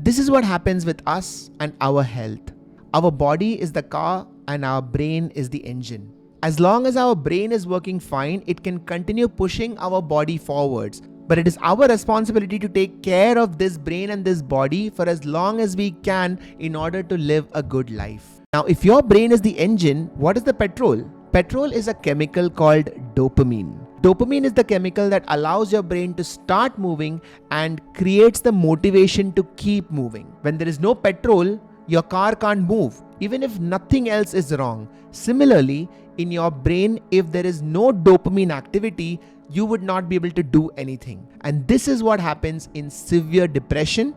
this is what happens with us and our health. Our body is the car and our brain is the engine. As long as our brain is working fine, it can continue pushing our body forwards. But it is our responsibility to take care of this brain and this body for as long as we can in order to live a good life. Now, if your brain is the engine, what is the petrol? Petrol is a chemical called dopamine. Dopamine is the chemical that allows your brain to start moving and creates the motivation to keep moving. When there is no petrol, your car can't move, even if nothing else is wrong. Similarly, in your brain, if there is no dopamine activity, you would not be able to do anything. And this is what happens in severe depression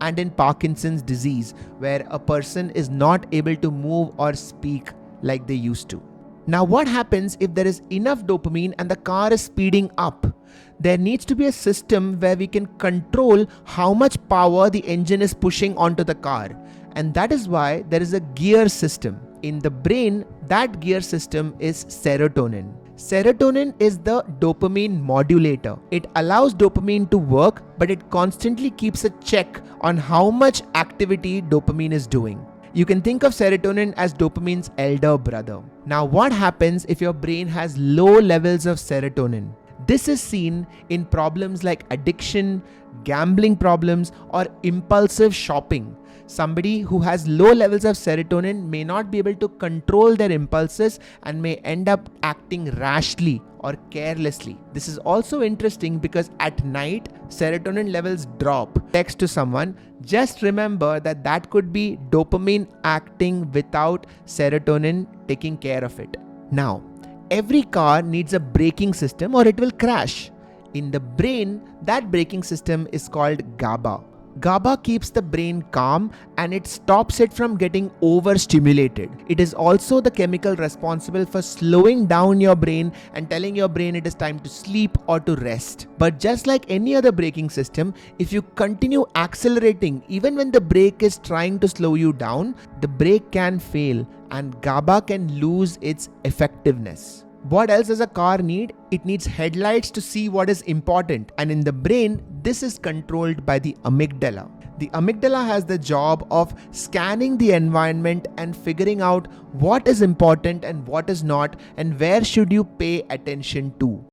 and in Parkinson's disease, where a person is not able to move or speak like they used to. Now, what happens if there is enough dopamine and the car is speeding up? There needs to be a system where we can control how much power the engine is pushing onto the car. And that is why there is a gear system. In the brain, that gear system is serotonin. Serotonin is the dopamine modulator. It allows dopamine to work, but it constantly keeps a check on how much activity dopamine is doing. You can think of serotonin as dopamine's elder brother. Now, what happens if your brain has low levels of serotonin? This is seen in problems like addiction, gambling problems, or impulsive shopping. Somebody who has low levels of serotonin may not be able to control their impulses and may end up acting rashly or carelessly. This is also interesting because at night, serotonin levels drop. Text to someone, just remember that that could be dopamine acting without serotonin taking care of it. Now, every car needs a braking system or it will crash. In the brain, that braking system is called GABA. GABA keeps the brain calm and it stops it from getting overstimulated. It is also the chemical responsible for slowing down your brain and telling your brain it is time to sleep or to rest. But just like any other braking system, if you continue accelerating even when the brake is trying to slow you down, the brake can fail and GABA can lose its effectiveness. What else does a car need? It needs headlights to see what is important. And in the brain, this is controlled by the amygdala. The amygdala has the job of scanning the environment and figuring out what is important and what is not, and where should you pay attention to.